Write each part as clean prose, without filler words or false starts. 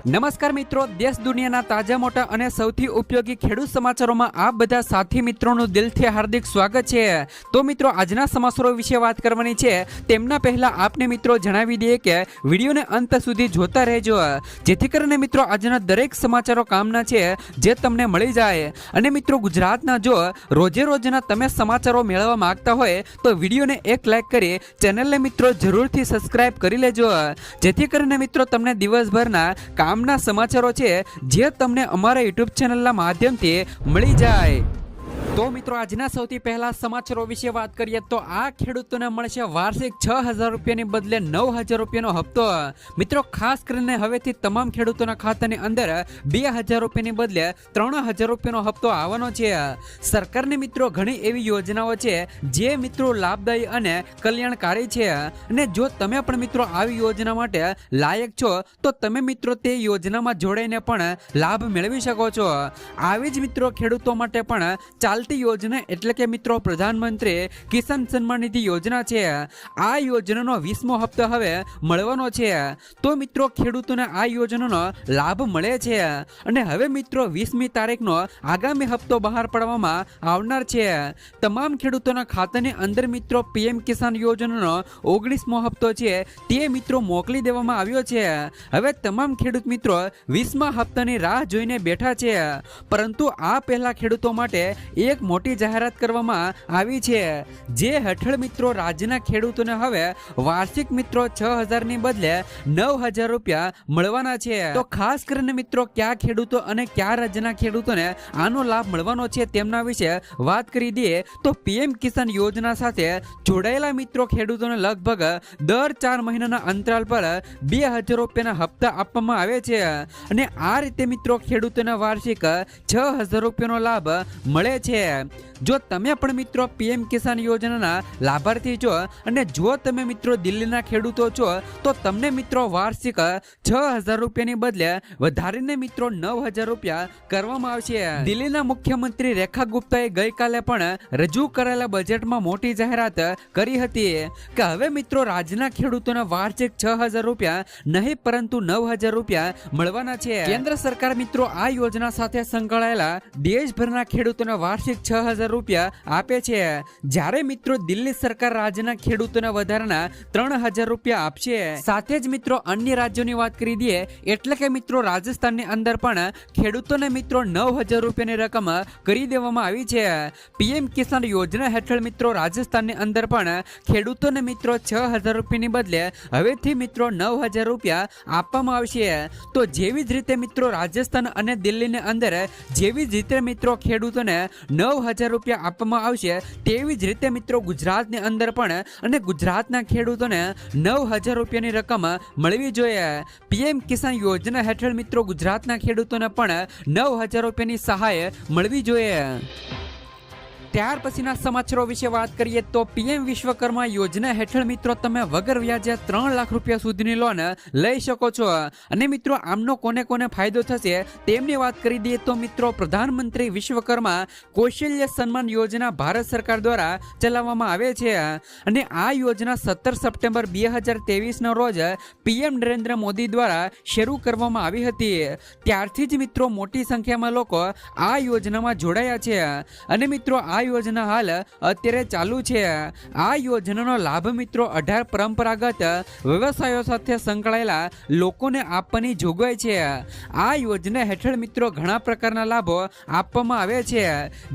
નમસ્કાર મિત્રો, દેશ દુનિયાના તાજા મોટા અને સૌથી ઉપયોગી ખેડૂત સમાચારોમાં આપ બધા સાથી મિત્રોનું દિલથી હાર્દિક સ્વાગત છે। તો મિત્રો, આજના સમાચારો વિશે વાત કરવાની છે। તેમના પહેલા આપને મિત્રો જણાવી દઈએ કે વિડીયોને અંત સુધી જોતા રહેજો, જેથી કરીને મિત્રો આજના દરેક સમાચારો કામના છે જે તમને મળી જાય। અને મિત્રો, ગુજરાતના જો રોજે રોજના તમે સમાચારો મેળવવા માંગતા હોય તો વિડીયોને એક લાઈક કરી ચેનલને મિત્રો જરૂરથી સબસ્ક્રાઇબ કરી લેજો, જેથી કરીને મિત્રો તમને દિવસભરના કામના સમાચારો છે જે તમને અમારા યુટ્યુબ ચેનલના માધ્યમથી મળી જાય। તો મિત્રો, આજના સૌથી પહેલા સમાચારો વિશે વાત કરીએ તો આ ખેડૂતોને મળશે વાર્ષિક 6,000 રૂપિયાની બદલે 9,000 રૂપિયાનો હપ્તો। મિત્રો, ખાસ કરીને હવેથી તમામ ખેડૂતોના ખાતાની અંદર 2,000 રૂપિયાની બદલે 3,000 રૂપિયાનો હપ્તો આવવાનો છે। સરકારની મિત્રો ઘણી એવી યોજનાઓ છે જે મિત્રો લાભદાયી અને કલ્યાણકારી છે, અને જો તમે પણ મિત્રો આવી યોજના માટે લાયક છો તો તમે મિત્રો તે યોજનામાં જોડાઈને પણ લાભ મેળવી શકો છો। આવી જ મિત્રો ખેડૂતો માટે પણ ચાલતી યોજના એટલે કે મિત્રો પ્રધાનમંત્રી કિસાન સન્માન નિધિ યોજના છે। આ યોજનાનો 20મો હપ્તો હવે મળવાનો છે। તો મિત્રો ખેડૂતોને આ યોજનાનો લાભ મળે છે, અને હવે મિત્રો 20મી તારીખનો આગામી હપ્તો બહાર પાડવામાં આવનાર છે। તમામ ખેડૂતોના ખાતાની અંદર મિત્રો પીએમ કિસાન યોજનાનો 19મો હપ્તો છે તે મિત્રો મોકલી દેવામાં આવ્યો છે। હવે તમામ ખેડૂત મિત્રો 20મા હપ્તાની રાહ જોઈને બેઠા છે, પરંતુ આ પહેલા ખેડૂતો માટે એક મોટી જાહેરાત કરવામાં આવી છે, જે હેઠળ મિત્રો રાજ્યના ખેડૂતોને હવે વાર્ષિક મિત્રો 6,000 ની બદલે 9,000 રૂપિયા મળવાના છે। તો ખાસ કરીને મિત્રો કયા ખેડૂતો અને કયા રાજ્યના ખેડૂતોને આનો લાભ મળવાનો છે તેમના વિશે વાત કરી દઈએ તો પીએમ કિસાન યોજના સાથે જોડાયેલા મિત્રો ખેડૂતોને લગભગ દર 4 મહિનાના અંતરાલ પર 2,000 રૂપિયાના હપ્તા આપવામાં આવે છે, અને આ રીતે મિત્રો ખેડૂતોને વાર્ષિક 6,000 રૂપિયાનો લાભ મળે છે। જો તમે પણ મિત્રો પીએમ કિસાન યોજનાના લાભાર્થી છો અને જો તમે મિત્રો દિલ્હીના ખેડૂતો છો તો તમને મિત્રો વાર્ષિક 6,000 રૂપિયાની બદલે વધારીને મિત્રો 9,000 રૂપિયા કરવામાં આવશે। દિલ્હીના મુખ્યમંત્રી રેખા ગુપ્તાએ ગઈકાલે પણ રજૂ કરેલા બજેટમાં મોટી જાહેરાત કરી હતી કે હવે મિત્રો રાજ્યના ખેડૂતોને વાર્ષિક 6,000 રૂપિયા નહીં પરંતુ 9,000 રૂપિયા મળવાના છે। કેન્દ્ર સરકાર મિત્રો આ યોજના સાથે સંકળાયેલા દેશભરના ખેડૂતોને વાર્ષિક 6,000 રૂપિયા આપે છે, જ્યારે મિત્રો દિલ્હી સરકાર રાજ્યના ખેડૂતોને વધારાના 3,000 રૂપિયા આપશે। સાથે જ મિત્રો અન્ય રાજ્યોની વાત કરી દઈએ એટલે કે મિત્રો રાજસ્થાનની અંદર પણ ખેડૂતોને મિત્રો 9,000 રૂપિયાની રકમ કરી દેવામાં આવી છે। પીએમ કિસાન યોજના હેઠળ મિત્રો રાજસ્થાનની અંદર પણ ખેડૂતોને મિત્રો 6,000 રૂપિયાની બદલે હવેથી મિત્રો 9,000 રૂપિયા આપવામાં આવશે। તો જેવી જ રીતે મિત્રો રાજસ્થાન અને દિલ્હીની અંદર જેવી જ રીતે મિત્રો ખેડૂતોને 9,000 રૂપિયા આપવામાં આવશે, તેવી જ રીતે મિત્રો ગુજરાતની અંદર પણ અને ગુજરાતના ખેડૂતોને 9,000 રૂપિયાની રકમ મળવી જોઈએ। પીએમ કિસાન યોજના હેઠળ મિત્રો ગુજરાતના ખેડૂતોને પણ 9,000 રૂપિયાની સહાય મળવી જોઈએ। ત્યાર પછીના સમાચારો વિશે વાત કરીએ તો પીએમ વિશ્વકર્મા યોજના હેઠળ મિત્રો તમે વગર વ્યાજે 3 લાખ રૂપિયા સુધીની લોન લઈ શકો છો, અને મિત્રો આમનો કોને કોને ફાયદો થશે તેમની વાત કરી દઈએ તો મિત્રો પ્રધાનમંત્રી વિશ્વકર્મા કૌશલ્ય સન્માન યોજના ભારત સરકાર દ્વારા ચલાવવામાં આવે છે, અને આ યોજના 17 સપ્ટેમ્બર 2023ના રોજ પીએમ નરેન્દ્ર મોદી દ્વારા શરૂ કરવામાં આવી હતી। ત્યારથી જ મિત્રો મોટી સંખ્યામાં લોકો આ યોજનામાં જોડાયા છે, અને મિત્રો આ યોજના હાલ અત્યારે ચાલુ છે। આ યોજનાનો લાભ મિત્રો 18 પરંપરાગત વ્યવસાયો સાથે સંકળાયેલા લોકોને આપવાની જોગવાઈ છે। આ યોજના હેઠળ મિત્રો ઘણા પ્રકારના લાભો આપવામાં આવે છે,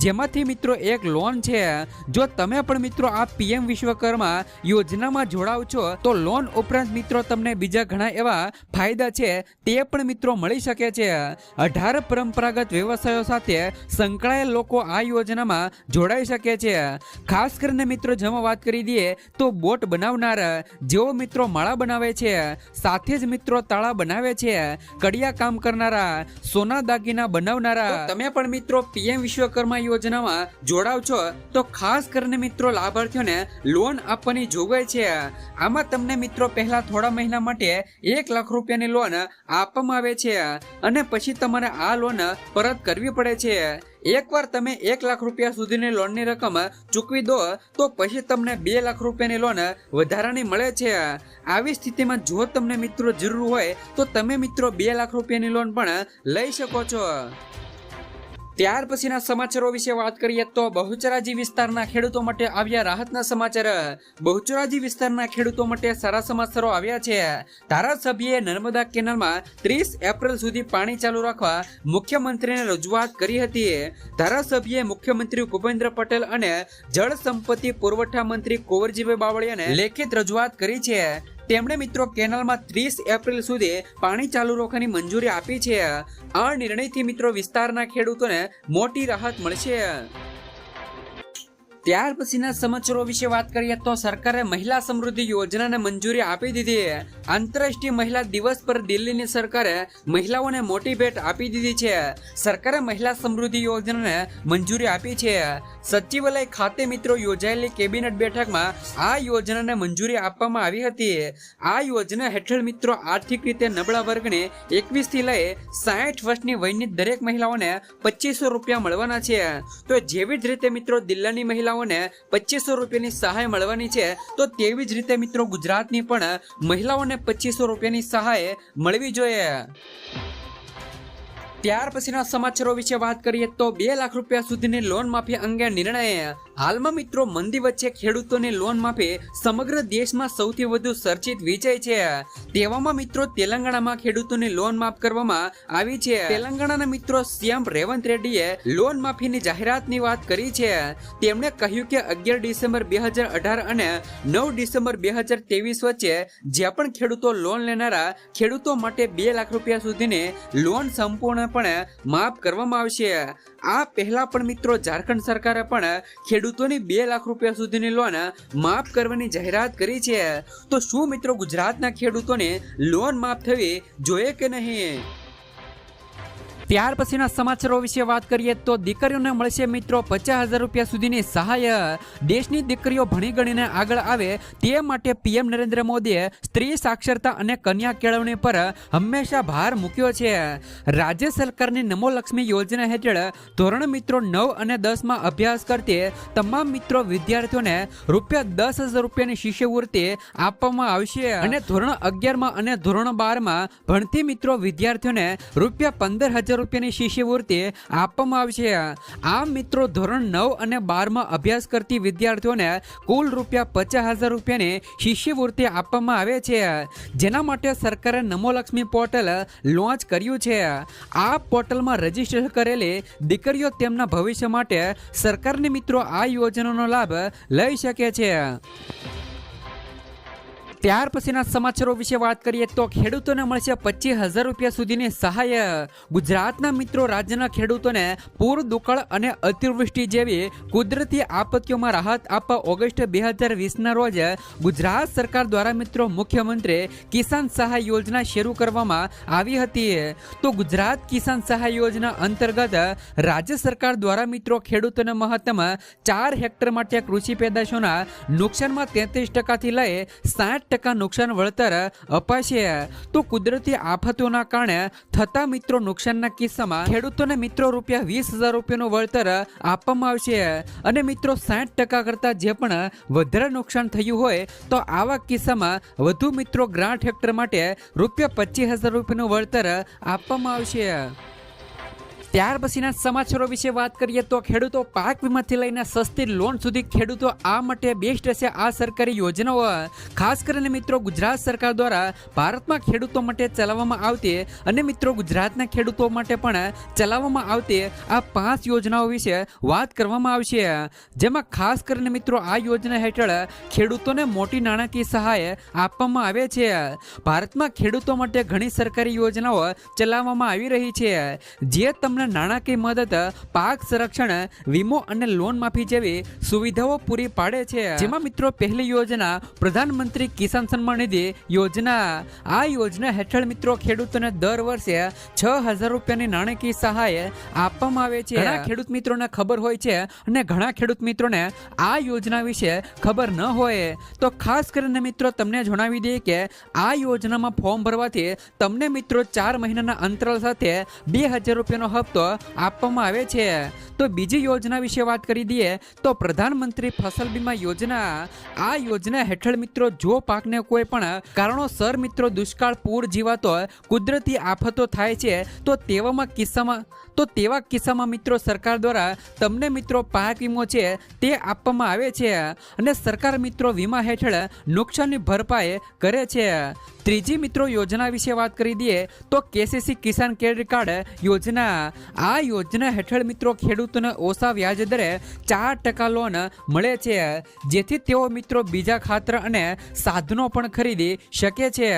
જેમાંથી મિત્રો એક લોન છે। જો તમે પણ મિત્રો આ પીએમ વિશ્વકર્મા યોજનામાં જોડાવ છો તો લોન ઉપરાંત મિત્રો તમને બીજા ઘણા એવા ફાયદા છે તે પણ મિત્રો મળી શકે છે। 18 પરંપરાગત વ્યવસાયો સાથે સંકળાયેલ લોકો આ યોજનામાં જોડાઈ શકે છે। ખાસ કરીને મિત્રો જેમાં વાત કરી દઈએ તો બોટ બનાવનાર જેઓ મિત્રો માળા બનાવે છે, સાથે જ મિત્રો તાળા બનાવે છે, કડિયા કામ કરનારા, સોના દાગીના બનાવનારા, તમે પણ મિત્રો પીએમ વિશ્વકર્મા યોજનામાં જોડાવ છો તો ખાસ કરીને મિત્રો લાભાર્થીઓને લોન આપવાની જોગવાઈ છે। આમાં તમને મિત્રો પહેલા થોડા મહિના માટે 1 લાખ રૂપિયાની લોન આપવામાં આવે છે, અને પછી તમારે આ લોન પરત કરવી પડે છે। એકવાર તમે 1 લાખ રૂપિયા સુધીની લોનની રકમ ચૂકવી દો તો પછી તમને 2 લાખ રૂપિયાની લોન વધારાની મળે છે। આવી સ્થિતિમાં જો તમને મિત્રો જરૂર હોય તો તમે મિત્રો 2 લાખ રૂપિયાની લોન પણ લઈ શકો છો। ત્યાર પછીના સમાચારો વિશે વાત કરીએ તો બહુચરાજી વિસ્તારના ખેડૂતો માટે આવ્યા રાહતના સમાચાર। બહુચરાજી વિસ્તારના ખેડૂતો માટે સારા સમાચારો આવ્યા છે। ધારાસભ્યએ નર્મદા કેનાલમાં 30 એપ્રિલ સુધી પાણી ચાલુ રાખવા મુખ્યમંત્રીને રજૂઆત કરી હતી। ધારાસભ્યએ મુખ્યમંત્રી ભૂપેન્દ્ર પટેલ અને જળ સંપત્તિ પુરવઠા મંત્રી કુંવરજીભાઈ બાવળિયાને લેખિત રજૂઆત કરી છે। તેમણે મિત્રો કેનાલમાં 30 એપ્રિલ સુધી પાણી ચાલુ રાખવાની મંજૂરી આપી છે। આ નિર્ણયથી મિત્રો વિસ્તારના ખેડૂતોને મોટી રાહત મળશે। ત્યાર પછીના સમાચારો વિશે વાત કરીએ તો સરકારે મહિલા સમૃદ્ધિ યોજનાને મંજૂરી આપી દીધી। આંતરરાષ્ટ્રીય મહિલા દિવસ પર દિલ્હીની સરકારે મહિલાઓને મોટી ભેટ આપી દીધી છે। સરકારે મહિલા સમૃદ્ધિ યોજનાને મંજૂરી આપી છે। સચિવાલય ખાતે મિત્રો યોજાયેલી કેબિનેટ બેઠકમાં આ યોજનાને મંજૂરી આપવામાં આવી હતી। આ યોજના હેઠળ મિત્રો આર્થિક રીતે નબળા વર્ગને 21 થી લઈ 60 વર્ષની વયની દરેક મહિલાઓને 2500 રૂપિયા મળવાના છે। તો જેવી જ રીતે મિત્રો દિલ્હીની મહિલાઓને 2500 રૂપિયાની સહાય મળવાની છે તો તેવી જ રીતે મિત્રો ગુજરાતની પણ મહિલાઓને 2500 રૂપિયાની સહાય મળવી જોઈએ। ત્યાર પછીના સમાચારો વિશે વાત કરીએ તો 2 લાખ રૂપિયા સુધીની લોન માફી અંગે નિર્ણય। હાલમાં મિત્રો મંદી વચ્ચે ખેડૂતોની લોન માફી સમગ્ર દેશમાં સૌથી વધુ ચર્ચિત વિષય છે। તેવામાં મિત્રો તેલંગાણામાં ખેડૂતોની લોન માફ કરવામાં આવી છે। તેલંગાણાના મિત્રો સીએમ રેવંત રેડ્ડીએ લોન માફીની જાહેરાતની વાત કરી છે। તેમણે કહ્યું કે 11 ડિસેમ્બર 2018 અને 9 ડિસેમ્બર 2023 વચ્ચે જે પણ ખેડૂતો લોન લેનારા ખેડૂતો માટે 2 લાખ રૂપિયા સુધીની લોન સંપૂર્ણપણે માફ કરવામાં આવશે। આ પહેલા પણ મિત્રો ઝારખંડ સરકારે પણ ખેડૂતોની 2 લાખ રૂપિયા સુધીની લોન માફ કરવાની જાહેરાત કરી છે। તો શું મિત્રો ગુજરાતના ખેડૂતોને લોન માફ થવી જોઈએ કે નહીં? ત્યાર પછીના સમાચારો વિશે વાત કરીએ તો દીકરીઓને મળશે મિત્રો 50,000 રૂપિયા સુધીની સહાય। દેશની દીકરીઓ ભણી ગણીને આગળ આવે તે માટે પીએમ નરેન્દ્ર મોદીએ સ્ત્રી સાક્ષરતા અને કન્યા કેળવણી પર હંમેશા ભાર મૂક્યો છે। રાજ્ય સરકારની નમો લક્ષ્મી યોજના હેઠળ ધોરણ મિત્રો 9 અને 10 માં અભ્યાસ કરતી તમામ મિત્રો વિદ્યાર્થીઓને રૂપિયા 10,000 રૂપિયાની શિષ્યવૃત્તિ આપવામાં આવશે અને ધોરણ 11 માં અને ધોરણ 12 માં ભણતી મિત્રો વિદ્યાર્થીઓને રૂપિયા 15,000 રૂપિયાની શિષ્યવૃત્તિ આપવામાં આવશે। આ મિત્રો ધોરણ 9 અને 12 માં અભ્યાસ કરતી વિદ્યાર્થીઓને કુલ રૂપિયા 50,000 રૂપિયાની શિષ્યવૃત્તિ આપવામાં આવે છે। જેના માટે સરકારે નમો લક્ષ્મી પોર્ટલ લોન્ચ કર્યું છે। આ પોર્ટલમાં રજીસ્ટર કરેલી દીકરીઓ તેમના ભવિષ્ય માટે સરકારની મિત્રો આ યોજનાનો લાભ લઈ શકે છે। ત્યાર પછીના સમાચારો વિશે વાત કરીએ તો ખેડૂતોને મળશે 25,000 રૂપિયા સુધીની સહાય। ગુજરાતના મિત્રો રાજ્યના ખેડૂતોને પૂર, દુકાળ અને અતિવૃષ્ટિ જેવી કુદરતી આપત્તિઓમાં રાહત આપવા ઓગસ્ટ 2020ના રોજ ગુજરાત સરકાર દ્વારા મિત્રો મુખ્યમંત્રી કિસાન સહાય યોજના શરૂ કરવામાં આવી હતી। તો ગુજરાત કિસાન સહાય યોજના અંતર્ગત રાજ્ય સરકાર દ્વારા મિત્રો ખેડૂતોને મહત્તમ 4 હેક્ટર માટે કૃષિ પેદાશોના નુકસાનમાં 33% થી લઈ 60% નુકસાન વળતર અપાશે। તો કુદરતી આફતોના કારણે થતા મિત્રો નુકસાનના કિસ્સામાં ખેડૂતોને મિત્રો રૂપિયા 20,000 રૂપિયાનું વળતર આપવામાં આવશે અને મિત્રો 60% કરતા જે પણ વધારે નુકસાન થયું હોય તો આવા કિસ્સામાં વધુ મિત્રો ગ્રાન્ટ હેક્ટર માટે રૂપિયા 25,000 રૂપિયાનું વળતર આપવામાં આવશે। ત્યાર પછીના સમાચારો વિશે વાત કરીએ તો ખેડૂતો પાક વીમાથી લઈને સસ્તી લોન સુધી ખેડૂતો આ માટે બેસ્ટ છે આ સરકારી યોજનાઓ। ખાસ કરીને મિત્રો ગુજરાત સરકાર દ્વારા ભારતમાં ખેડૂતો માટે ચલાવવામાં આવતી અને મિત્રો ગુજરાતના ખેડૂતો માટે પણ ચલાવવામાં આવતી આ 5 યોજનાઓ વિશે વાત કરવામાં આવશે। જેમાં ખાસ કરીને મિત્રો આ યોજના હેઠળ ખેડૂતોને મોટી નાણાકીય સહાય આપવામાં આવે છે। ભારતમાં ખેડૂતો માટે ઘણી સરકારી યોજનાઓ ચલાવવામાં આવી રહી છે જે તમને નાણાકીય મદદ, પાક સંરક્ષણ, વીમો અને લોન માફી જેવી સુવિધાઓ પૂરી પાડે છે। જેમાં મિત્રો પહેલી યોજના પ્રધાનમંત્રી કિસાન સન્માન નિધિ યોજના। આ યોજના હેઠળ મિત્રો ખેડૂતોને દર વર્ષે 6,000 રૂપિયાની નાણાકીય સહાય આપવામાં આવે છે। ઘણા ખેડૂત મિત્રોને ખબર હોય છે અને ઘણા ખેડૂત મિત્રોને આ યોજના વિશે ખબર ન હોય તો ખાસ કરીને મિત્રો તમને જણાવી દઈએ કે આ યોજનામાં ફોર્મ ભરવાથી તમને મિત્રો 4 મહિનાના અંતરાલ સાથે 2,000 રૂપિયાનો હપ્તો હપ્તો આપવામાં આવે છે। તો બીજી યોजना વિશે વાત કરી દઈએ તો પ્રધાનમંત્રી ફસલ બીમા યોजना। આ યોजना હેઠળ મિત્રો જો પાકને કોઈ પણ કારણોસર મિત્રો દુષ્કાળ, પૂર જીવાતો કુદરતી આફતો થાય છે તો તેવા કિસ્સામાં મિત્રો સરકાર દ્વારા તમને મિત્રો પાક વીમો છે તે આપવામાં આવે છે અને સરકાર મિત્રો વીમા હેઠળ નુકસાનની ભરપાઈ કરે છે। ત્રીજી મિત્રો યોજના વિશે વાત કરી દઈએ તો કેસીસી કિસાન ક્રેડિટ કાર્ડ યોજના। આ યોજના હેઠળ મિત્રો ખેડૂતોને ઓછા વ્યાજ દરે 4% લોન મળે છે, જેથી તેઓ મિત્રો બીજા ખાતર અને સાધનો પણ ખરીદી શકે છે।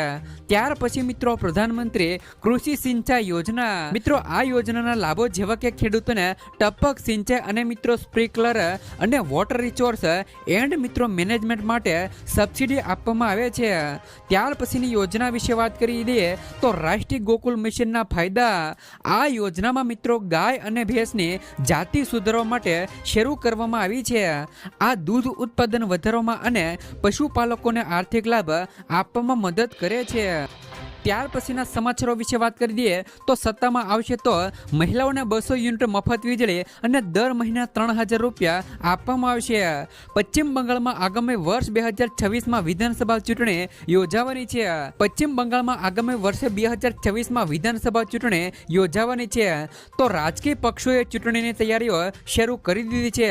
ત્યાર પછી મિત્રો પ્રધાનમંત્રી કૃષિ સિંચાઈ યોજના। મિત્રો આ યોજનાના લાભો જેવા કે ખેડૂતોને ટપક સિંચાઈ અને મિત્રો સ્પ્રિંકલર અને વોટર રિસોર્સ એન્ડ મિત્રો મેનેજમેન્ટ માટે સબસિડી આપવામાં આવે છે। ત્યાર પછીની યોજના વિશે વાત કરી દઈએ તો રાષ્ટ્રીય ગોકુલ મિશનના ફાયદા। આ યોજનામાં મિત્રો ગાય અને ભેંસની જાતિ સુધારવા માટે શરૂ કરવામાં આવી છે। આ દૂધ ઉત્પાદન વધારવામાં અને પશુપાલકોને આર્થિક લાભ આપવામાં મદદ કરે છે। ત્યાર પછીના સમાચારો વિશે વાત કરી દઈએ તો સત્તામાં આવશે તો મહિલાઓને 200 યુનિટ મફત વીજળી અને દર મહિના 3000 રૂપિયા આપવામાં આવશે। પશ્ચિમ બંગાળમાં આગામી વર્ષ 2026માં વિધાનસભા ચૂંટણી યોજાવાની છે। પશ્ચિમ બંગાળમાં આગામી વર્ષે 2026માં વિધાનસભા ચૂંટણી યોજાવાની છે તો રાજકીય પક્ષોએ ચૂંટણીની તૈયારીઓ શરૂ કરી દીધી છે।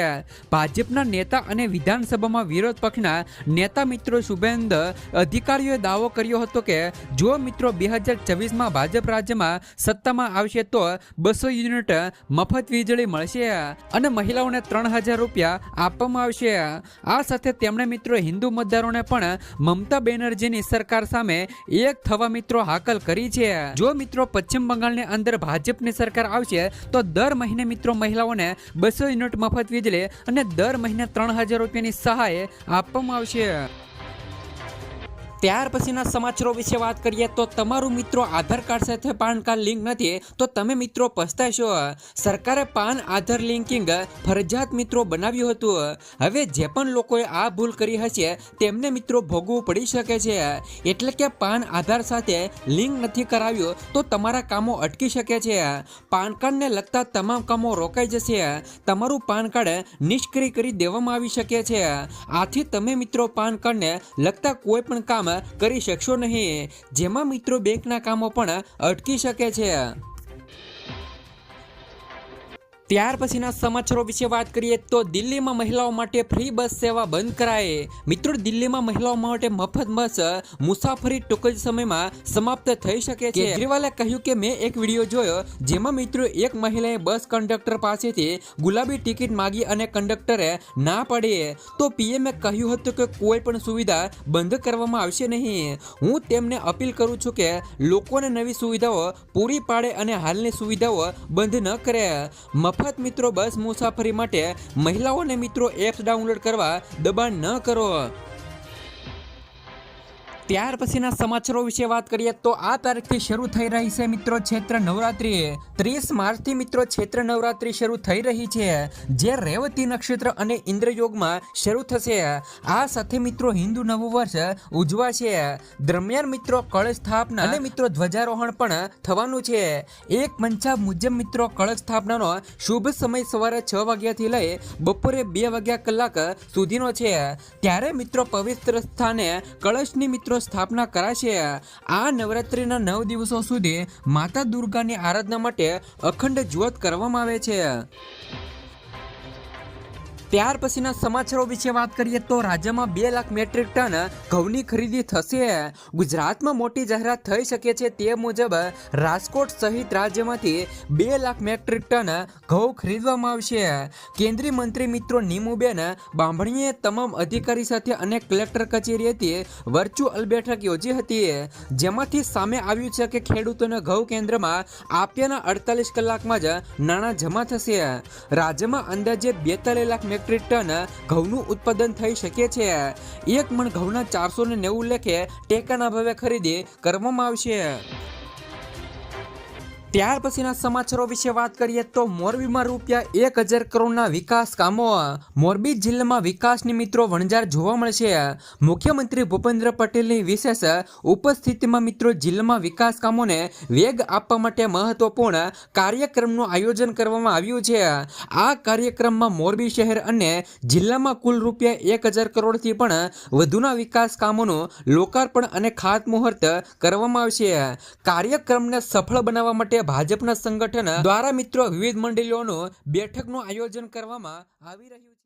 ભાજપના નેતા અને વિધાનસભામાં વિરોધ પક્ષના નેતા મિત્રો શુભેન્દુ અધિકારીઓએ દાવો કર્યો હતો કે જો મિત્રો 2024માં ભાજપ રાજ્યમાં સત્તામાં આવશે તો 200 યુનિટ મફત વીજળી મળશે અને મહિલાઓને 3000 રૂપિયા આપવામાં આવશે। આ સાથે તેમણે મિત્રો હિન્દુ મતદારોને પણ મમતા બેનર્જીની સરકાર સામે એક થવા મિત્રો હાકલ કરી છે। જો મિત્રો પશ્ચિમ બંગાળની અંદર ભાજપની સરકાર આવશે તો દર મહિને મિત્રો મહિલાઓને 200 યુનિટ મફત વીજળી અને દર મહિને 3000 રૂપિયાની સહાય આપવામાં આવશે। ત્યાર પછીના સમાચારો વિશે વાત કરીએ તો તમારું મિત્રો આધાર કાર્ડ સાથે પાન કાર્ડ લિંક નથી તો તમે મિત્રો પસ્તાશો। સરકારે પાન આધાર લિંકિંગ ફરજિયાત મિત્રો બનાવ્યું હતું। હવે જે પણ લોકોએ આ ભૂલ કરી હશે તેમને મિત્રો ભોગવવું પડી શકે છે। એટલે કે પાન આધાર સાથે લિંક નથી કરાવ્યું તો તમારા કામો અટકી શકે છે। પાન કાર્ડને લગતા તમામ કામો રોકાઈ જશે। તમારું પાન કાર્ડ નિષ્ક્રિય કરી દેવામાં આવી શકે છે। આથી તમે મિત્રો પાન કાર્ડને લગતા કોઈ પણ કામ કરી શકશો નહીં, જેમાં મિત્રો બેંકના કામો પણ અટકી શકે છે। ત્યાર પછીના સમાચારો વિશે વાત કરીએ તો દિલ્હીમાં મહિલાઓ માટે ફ્રી બસ સેવા બંધ કરાઈ। મિત્રો દિલ્હીમાં મહિલાઓ માટે મફત બસ મુસાફરી ટૂંક જ સમયમાં સમાપ્ત થઈ શકે છે। કેજરીવાલે કહ્યું કે મેં એક વિડીયો જોયો જેમાં મિત્રો એક મહિલાએ બસ કંડક્ટર પાસેથી ગુલાબી ટિકિટ માંગી અને કંડક્ટરે ના પાડી તો પીએમએ કહ્યું હતું કે કોઈ પણ સુવિધા બંધ કરવામાં આવશે નહીં। હું તેમને અપીલ કરું છું કે લોકોને નવી સુવિધાઓ પૂરી પાડે અને હાલની સુવિધાઓ બંધ ન કરે। મફત મિત્રો બસ મુસાફરી માટે મહિલાઓને મિત્રો એપ્સ ડાઉનલોડ કરવા દબાણ ન કરો। ત્યાર પછીના સમાચારો વિશે વાત કરીએ તો આ તારીખથી શરૂ થઈ રહી છે મિત્રો ચૈત્ર નવરાત્રી। 30 માર્ચથી મિત્રો ચૈત્ર નવરાત્રી શરૂ થઈ રહી છે જે રેવતી નક્ષત્ર અને ઇન્દ્ર યોગમાં શરૂ થશે। આ સાથે મિત્રો હિન્દુ નવું વર્ષ ઉજવાશે। દરમિયાન મિત્રો કળશ સ્થાપના અને મિત્રો ધ્વજારોહણ પણ થવાનું છે। એક પંચાબ મુજબ મિત્રો કળશ સ્થાપનાનો શુભ સમય સવારે 6 વાગ્યાથી લઈ બપોરે 2 કલાક સુધીનો છે। ત્યારે મિત્રો પવિત્ર સ્થાને કળશની મિત્રો સ્થાપના કરાશે। આ નવરાત્રીના 9 દિવસો સુધી માતા દુર્ગાની આરાધના માટે અખંડ જ્યોત કરવામાં આવે છે। ત્યાર પછીના સમાચારો વિશે વાત કરીએ તો રાજ્યમાં 2 લાખ મેટ્રિક ટન ઘઉંની ખરીદી થશે। ગુજરાતમાં મોટી જાહેરાત થઈ શકે છે તે મુજબ રાજકોટ સહિત રાજ્યમાંથી 2 લાખ મેટ્રિક ટન ઘઉં ખરીદવામાં આવશે। કેન્દ્રીય મંત્રી મિત્રો નીમુબેન બાંભણીએ તમામ અધિકારી સાથે અને કલેક્ટર કચેરીએથી વર્ચ્યુઅલ બેઠક યોજી હતી જેમાંથી સામે આવ્યું છે કે ખેડૂતોને ઘઉં કેન્દ્રમાં આપ્યાના 48 કલાકમાં જ નાણાં જમા થશે। રાજ્યમાં અંદાજે 42 લાખ મેટ્રિક ટન ઘઉંનું ઉત્પાદન થઈ શકે છે। એક મણ ઘઉંના 490 લેખે ટેકાના ભાવે ખરીદી કરવામાં આવશે। ત્યાર પછીના સમાચારો વિશે વાત કરીએ તો મોરબીમાં રૂપિયા 1000 કરોડના વિકાસ કામો. મોરબી જિલ્લામાં વિકાસની મિત્રો વણઝાર જોવા મળશે. મુખ્યમંત્રી ભૂપેન્દ્ર પટેલની વિશેષ ઉપસ્થિતિમાં મિત્રો જિલ્લામાં વિકાસ કામોને વેગ આપવા માટે મહત્વપૂર્ણ કાર્યક્રમનું આયોજન કરવામાં આવ્યું છે. આ કાર્યક્રમમાં મોરબી શહેર અને જિલ્લામાં કુલ રૂપિયા 1000 કરોડથી પણ વધુના વિકાસ કામોનું લોકાર્પણ અને ખાતમુહૂર્ત કરવામાં આવશે. કાર્યક્રમને સફળ બનાવવા માટે ભાજપના સંગઠન દ્વારા મિત્રો વિવિધ મંડળીઓનું બેઠકનું આયોજન કરવામાં આવી રહ્યું છે.